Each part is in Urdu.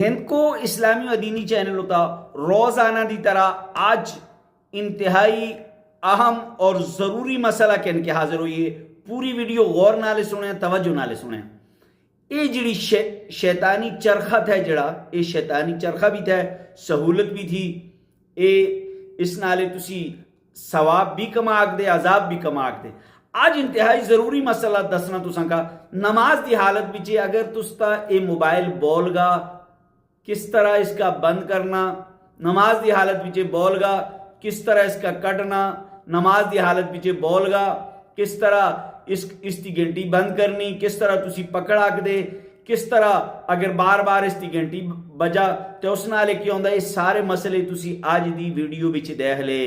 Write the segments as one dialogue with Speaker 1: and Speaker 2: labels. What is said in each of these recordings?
Speaker 1: ہند کو اسلامی و دینی چینل ہوتا روزانہ دی طرح آج انتہائی اہم اور ضروری مسئلہ کہن کے حاضر ہوئی ہے۔ پوری ویڈیو غور نالے سنیں، توجہ نالے سنیں۔ یہ جڑی شیطانی چرخہ تھا، یہ شیطانی چرخہ بھی تھا، سہولت بھی تھی، اس نالے تسی ثواب بھی کما دے، عذاب بھی کما دے۔ آج انتہائی ضروری مسئلہ دسنا تساں کا، نماز دی حالت بچے اگر تستا اے موبائل بول گا کس طرح اس کا بند کرنا، نماز دی حالت بچے بول گا کس طرح اس کا کٹنا، نماز دی حالت بچے بول گا کس طرح اس دی گھنٹی بند کرنی، کس طرح تسی پکڑ آگ دے، کس طرح اگر بار بار اس دی گھنٹی بجا تو اس نالے کیا ہوندہ، یہ سارے مسئلے تسی آج دی ویڈیو بچے دیکھ لے۔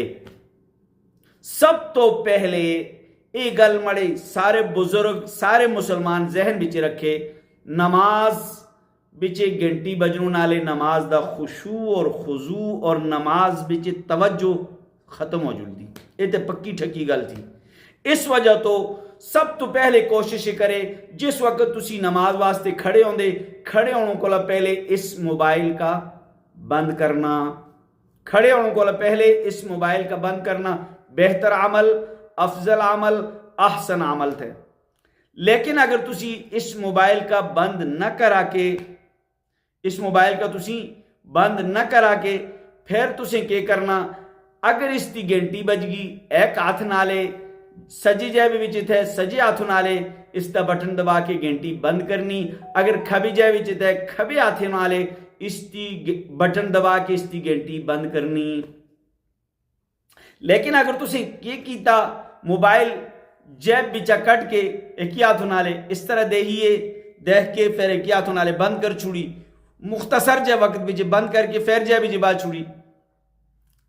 Speaker 1: سب تو پہلے اے گل مڑے سارے بزرگ سارے مسلمان ذہن بچے رکھے، نماز بچے گھنٹی بجنوں نالے نماز دا خشوع اور خضوع اور نماز بچے توجہ ختم ہو جلدی، یہ تے پکی ٹھکی گل تھی۔ اس وجہ تو سب تو پہلے کوشش کرے جس وقت تسی نماز واسطے کھڑے ہوندے، کھڑے ہونے کو پہلے اس موبائل کا بند کرنا، کھڑے ہونے کو پہلے اس موبائل کا بند کرنا بہتر عمل، افضل عمل، احسن عمل تھے۔ لیکن اگر تسی اس موبائل کا بند نہ کرا کے، اس موبائل کا تسی بند نہ کرا کے پھر تسیں کیا کرنا، اگر اس دی گھنٹی بج گئی ایک ہاتھ نالے سجی جائے بھی تھے، سجے ہاتھ نالے اس دا بٹن دبا کے گھنٹی بند کرنی، اگر کھبی جائے بھی تھے کھبے ہاتھ نالے اس دی بٹن دبا کے اس دی گھنٹی بند کرنی۔ لیکن اگر تسی یہ کیتا موبائل جیب بچا کٹ کے ایک ہاتھ نالے اس طرح دیکھیے دیکھ کے پھر ایک ہاتھ نالے بند کر چھوڑی، مختصر جے وقت بچے بند کر کے پھر جے بھی بات چھوڑی،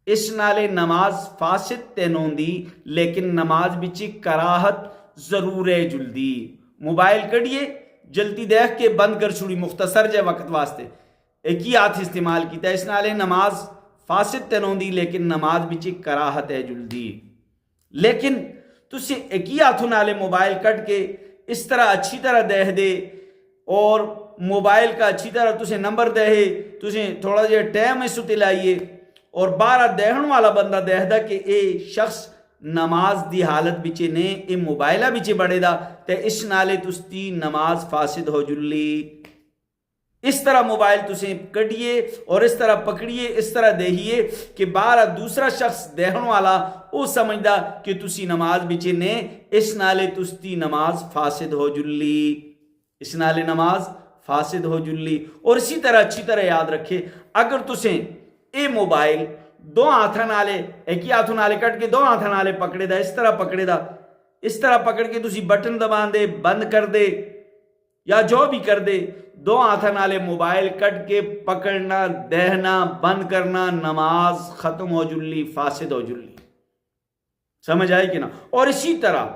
Speaker 1: اس نالے نماز فاسد تینون دی، لیکن نماز بچی کراہت ضرور ہے جلدی۔ موبائل کڑیے جلدی دیکھ کے بند کر چھوڑی مختصر جے وقت واسطے ایک ہی ہاتھ استعمال کیتا، اس نالے نماز فاسد تینون دی لیکن نماز بچی کراہت ہے جلدی۔ لیکن تسی ایک ہی ہاتھ نالے موبائل کٹ کے اس طرح اچھی طرح دیکھ دے اور موبائل کا اچھی طرح تسے نمبر دے، تسے تھوڑا جے ٹائم اس تے لائیے اور بارہ دیکھن والا بندہ دیکھ دا کہ اے شخص نماز دی حالت بچے نے اے موبائلہ بچے بڑھے دا تے اس نالے تستی نماز فاسد ہو جلی۔ اس طرح موبائل تسے کڑیے اور اس طرح پکڑیے، اس طرح دیکھیے کہ بارہ دوسرا شخص دیکھن والا او سمجھدا کہ تسی نماز بچے نے، اس نالے تستی نماز فاسد ہو جلی، اس نالے نماز فاسد ہو جلی۔ اور اسی طرح اچھی طرح یاد رکھے، اگر تسیں اے موبائل دو ہاتھ نالے ایک ہی ہاتھ نالے کٹ کے دو ہاتھ نالے پکڑے دا، اس طرح پکڑے دا، اس طرح پکڑ کے تسی بٹن دبان دے، بند کر دے یا جو بھی کر دے، دو ہاتھ نالے موبائل کٹ کے پکڑنا، دہنا، بند کرنا، نماز ختم ہو جلی، فاسد ہو جلی۔ سمجھ آئی کہ نا؟ اور اسی طرح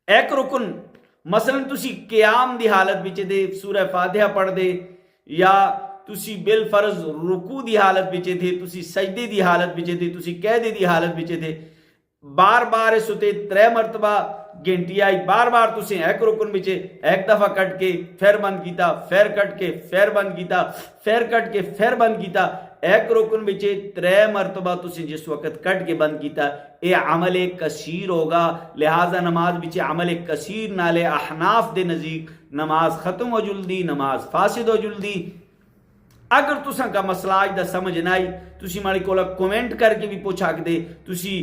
Speaker 1: ایک رکن مثلا تسی قیام دی حالت بچے دے سورہ فاتحہ پڑھ دے، یا تسی بالفرض رکوع دی حالت بچے تھے، تسی سجدے دی حالت بچے تھے، تسی قیدے دی حالت بچے تھے، بار بار اس ہوتے 3 مرتبہ گھنٹی آئی، بار بار تسی ایک رکن بچے ایک دفعہ کٹ کے پھر بند کیتا، پھر کٹ کے پھر بند کیتا، پھر کٹ کے پھر بند کیتا، ایک رکن بچے 3 مرتبہ تسی جس وقت کٹ کے بند کیتا، اے عمل کثیر ہوگا۔ لہذا نماز بچے عمل کثیر نالے احناف دے نزدیک نماز ختم ہو جلدی، نماز فاسد ہو جلدی۔ اگر تساں کا مسئلہ آج دا سمجھ نہ آئی، تسی ماڑی کولا کومنٹ کر کے بھی پوچھا کے دے، تسی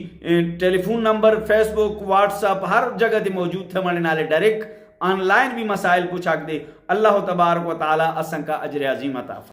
Speaker 1: ٹیلی فون نمبر، فیس بک، واٹس اپ ہر جگہ تے موجود تھے، ماڑے نالے ڈائریکٹ آن لائن بھی مسائل پوچھا کے دے۔ اللہ تبارک و تعالی اساں کا اجر عظیم عطا فرمائے۔